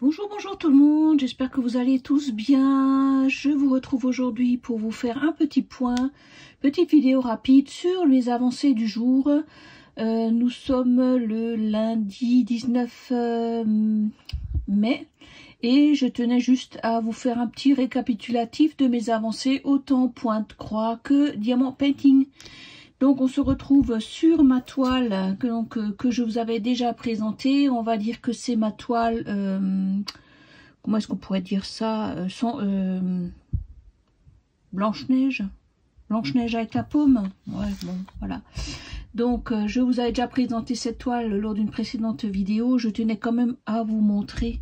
Bonjour, bonjour tout le monde, j'espère que vous allez tous bien. Je vous retrouve aujourd'hui pour vous faire un petit point, petite vidéo rapide sur les avancées du jour. Nous sommes le lundi 19 mai et je tenais juste à vous faire un petit récapitulatif de mes avancées autant pointe-croix que diamant painting. Donc on se retrouve sur ma toile que je vous avais déjà présentée. On va dire que c'est ma toile, comment est-ce qu'on pourrait dire ça, Blanche-Neige. Blanche-Neige avec la paume. Ouais, bon, voilà. Donc je vous avais déjà présenté cette toile lors d'une précédente vidéo. Je tenais quand même à vous montrer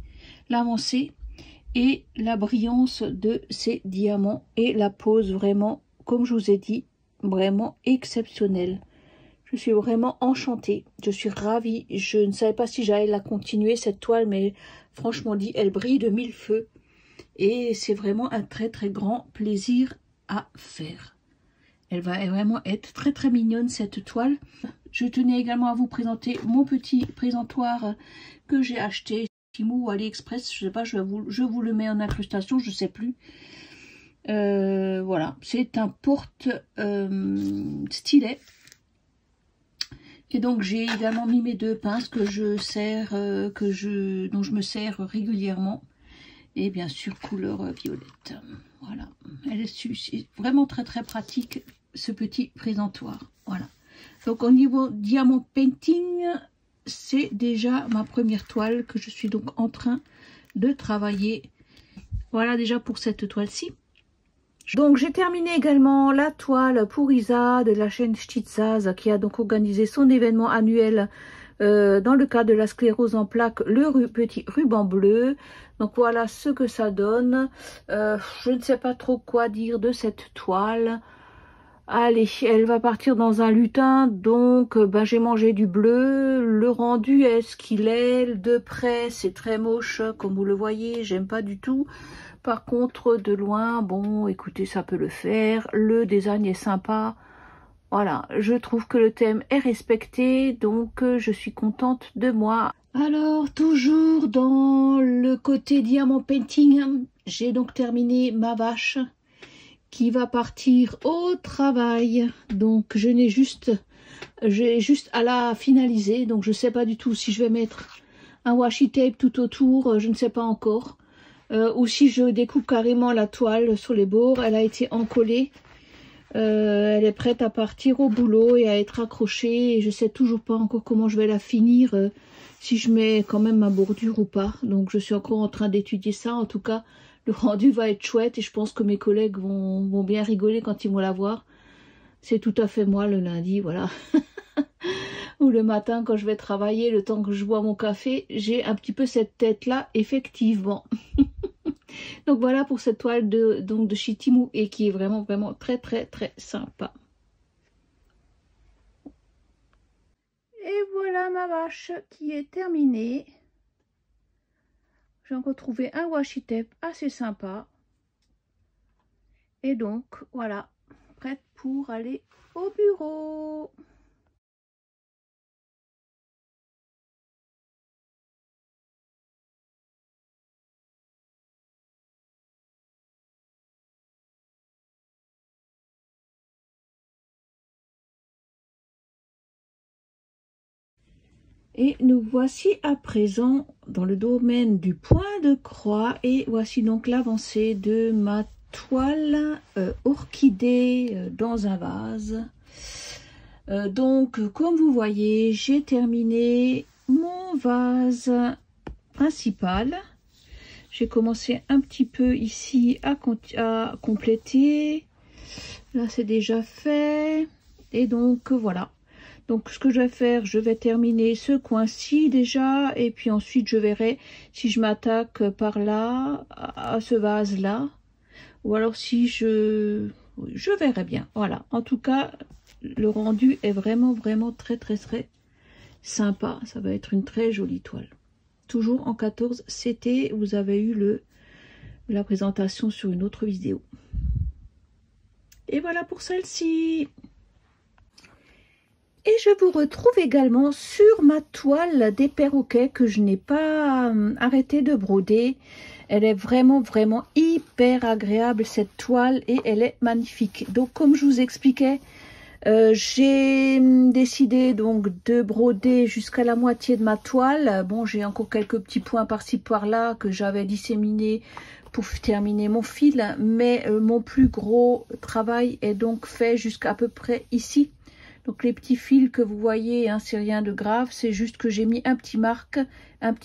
l'avancée et la brillance de ces diamants et la pose vraiment, comme je vous ai dit, vraiment exceptionnelle. Je suis vraiment enchantée, je suis ravie. Je ne savais pas si j'allais la continuer cette toile, mais franchement dit, elle brille de mille feux et c'est vraiment un très très grand plaisir à faire. Elle va vraiment être très très mignonne cette toile. Je tenais également à vous présenter mon petit présentoir que j'ai acheté Temu ou AliExpress, je sais pas, je vous le mets en incrustation, je sais plus. Voilà, c'est un porte stylet. Et donc j'ai également mis mes deux pinces que je sers, dont je me sers régulièrement. Et bien sûr couleur violette. Voilà, c'est vraiment très très pratique ce petit présentoir. Voilà. Donc au niveau diamant painting, c'est déjà ma première toile que je suis donc en train de travailler. Voilà déjà pour cette toile-ci. Donc j'ai terminé également la toile pour Isa de la chaîne Stitzaz qui a donc organisé son événement annuel dans le cadre de la sclérose en plaques, le petit ruban bleu. Donc voilà ce que ça donne. Je ne sais pas trop quoi dire de cette toile. Allez, elle va partir dans un lutin, donc j'ai mangé du bleu. Le rendu est ce qu'il est. De près, c'est très moche, comme vous le voyez, j'aime pas du tout. Par contre, de loin, bon, écoutez, ça peut le faire. Le design est sympa. Voilà, je trouve que le thème est respecté, donc je suis contente de moi. Alors, toujours dans le côté diamant painting, j'ai donc terminé ma vache qui va partir au travail. Donc, j'ai juste à la finaliser. Donc, je ne sais pas du tout si je vais mettre un washi tape tout autour, je ne sais pas encore. Ou si je découpe carrément la toile sur les bords. Elle a été encollée. Elle est prête à partir au boulot et à être accrochée. Et je ne sais toujours pas encore comment je vais la finir. Si je mets quand même ma bordure ou pas. Donc, je suis encore en train d'étudier ça. En tout cas, le rendu va être chouette et je pense que mes collègues vont bien rigoler quand ils vont la voir. C'est tout à fait moi le lundi, voilà. Ou le matin quand je vais travailler, le temps que je bois mon café, j'ai un petit peu cette tête-là, effectivement. Donc voilà pour cette toile de chez Temu et qui est vraiment très très très sympa. Et voilà ma vache qui est terminée. J'ai retrouvé un washi tape assez sympa. Et donc, voilà, prête pour aller au bureau. Et nous voici à présent dans le domaine du point de croix. Et voici donc l'avancée de ma toile orchidée dans un vase. Donc comme vous voyez, j'ai terminé mon vase principal. J'ai commencé un petit peu ici à compléter. Là c'est déjà fait. Et donc voilà. Donc ce que je vais faire, je vais terminer ce coin-ci déjà. Et puis ensuite je verrai si je m'attaque par là, à ce vase-là. Ou alors si je verrai bien. Voilà. En tout cas, le rendu est vraiment très sympa. Ça va être une très jolie toile. Toujours en 14 CT, vous avez eu la présentation sur une autre vidéo. Et voilà pour celle-ci. Et je vous retrouve également sur ma toile des perroquets que je n'ai pas arrêté de broder. Elle est vraiment hyper agréable cette toile et elle est magnifique. Donc comme je vous expliquais, j'ai décidé donc de broder jusqu'à la moitié de ma toile. Bon, j'ai encore quelques petits points par-ci par-là que j'avais disséminés pour terminer mon fil, mais mon plus gros travail est donc fait jusqu'à peu près ici. Donc les petits fils que vous voyez, hein, c'est rien de grave, c'est juste que j'ai mis un petit marque,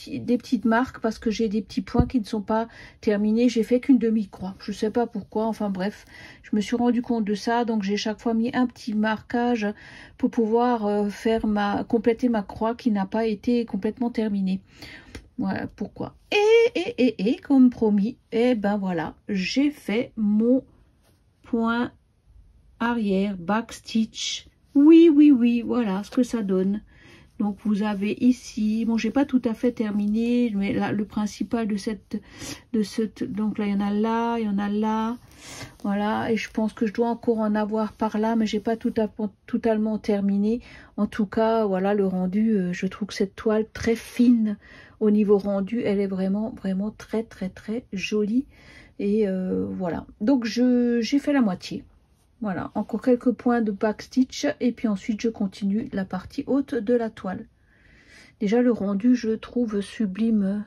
des petites marques parce que j'ai des petits points qui ne sont pas terminés. J'ai fait qu'une demi-croix, je sais pas pourquoi, enfin bref, je me suis rendu compte de ça, donc j'ai chaque fois mis un petit marquage pour pouvoir compléter ma croix qui n'a pas été complètement terminée. Voilà pourquoi. Et comme promis, et ben voilà, j'ai fait point arrière backstitch. Oui, voilà ce que ça donne. Donc vous avez ici, bon j'ai pas tout à fait terminé, mais là le principal de cette, donc là il y en a là, voilà, et je pense que je dois encore en avoir par là, mais j'ai pas totalement terminé. En tout cas, voilà le rendu, je trouve que cette toile très fine au niveau rendu, elle est vraiment très jolie, et voilà. Donc j'ai fait la moitié. Voilà, encore quelques points de backstitch et puis ensuite je continue la partie haute de la toile. Déjà le rendu je le trouve sublime.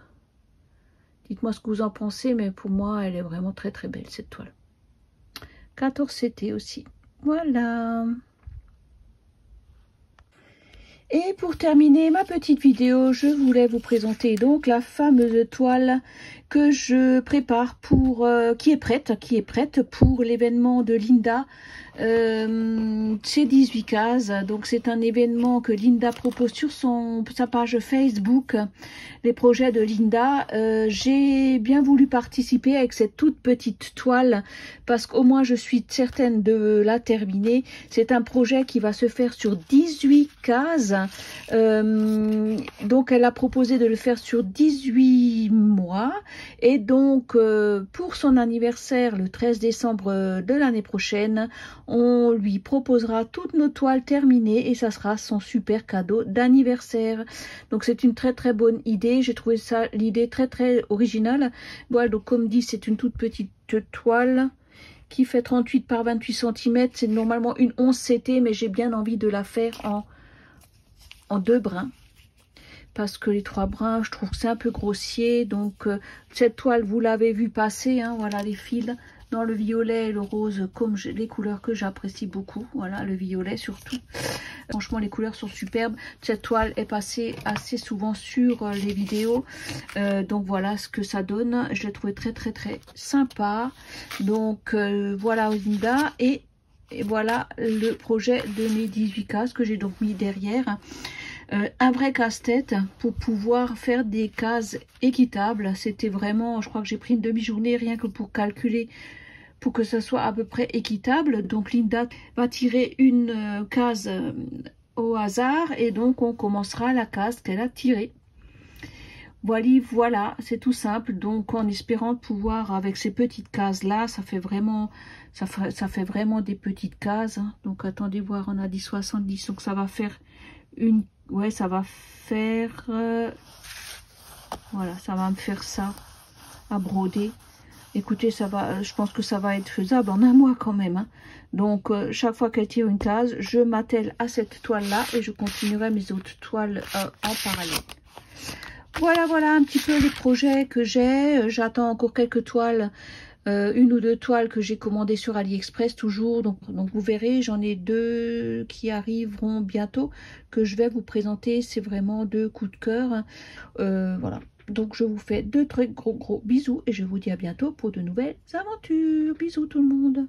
Dites-moi ce que vous en pensez, mais pour moi elle est vraiment très belle cette toile. 14 CT aussi. Voilà. Et pour terminer ma petite vidéo, je voulais vous présenter donc la fameuse toile que je prépare pour qui est prête pour l'événement de Linda. C'est 18 cases, donc c'est un événement que Linda propose sur sa page Facebook, les projets de Linda. J'ai bien voulu participer avec cette toute petite toile parce qu'au moins je suis certaine de la terminer. C'est un projet qui va se faire sur 18 cases, donc elle a proposé de le faire sur 18 mois, et donc pour son anniversaire le 13 décembre de l'année prochaine, on lui proposera toutes nos toiles terminées et ça sera son super cadeau d'anniversaire. Donc c'est une très bonne idée, j'ai trouvé ça l'idée très originale. Voilà, donc comme dit, c'est une toute petite toile qui fait 38 par 28 cm, c'est normalement une 11 CT, mais j'ai bien envie de la faire en 2 brins. Parce que les 3 brins, je trouve que c'est un peu grossier. Donc cette toile, vous l'avez vu passer, hein, voilà les fils dans le violet et le rose, comme les couleurs que j'apprécie beaucoup. Voilà, le violet surtout. Franchement, les couleurs sont superbes. Cette toile est passée assez souvent sur les vidéos. Donc voilà ce que ça donne. Je l'ai trouvé très sympa. Donc voilà Linda. Et voilà le projet de mes 18 cases que j'ai donc mis derrière. Un vrai casse-tête pour pouvoir faire des cases équitables. C'était vraiment, je crois que j'ai pris une demi-journée rien que pour calculer, pour que ça soit à peu près équitable. Donc Linda va tirer une case au hasard et donc on commencera la case qu'elle a tirée. Voilà, c'est tout simple. Donc en espérant pouvoir, avec ces petites cases là, ça fait vraiment des petites cases. Donc attendez voir, on a dit 70, donc ça va faire une, ouais, ça va faire voilà, ça va me faire ça à broder. Écoutez, ça va, je pense que ça va être faisable en un mois quand même, hein. Donc chaque fois qu'elle tire une case, je m'attelle à cette toile là et je continuerai mes autres toiles en parallèle. Voilà un petit peu les projets que j'ai. J'attends encore quelques toiles, une ou deux toiles que j'ai commandées sur AliExpress toujours. Donc vous verrez, j'en ai 2 qui arriveront bientôt, que je vais vous présenter. C'est vraiment 2 coups de cœur. Voilà. Donc je vous fais de très gros bisous et je vous dis à bientôt pour de nouvelles aventures. Bisous tout le monde.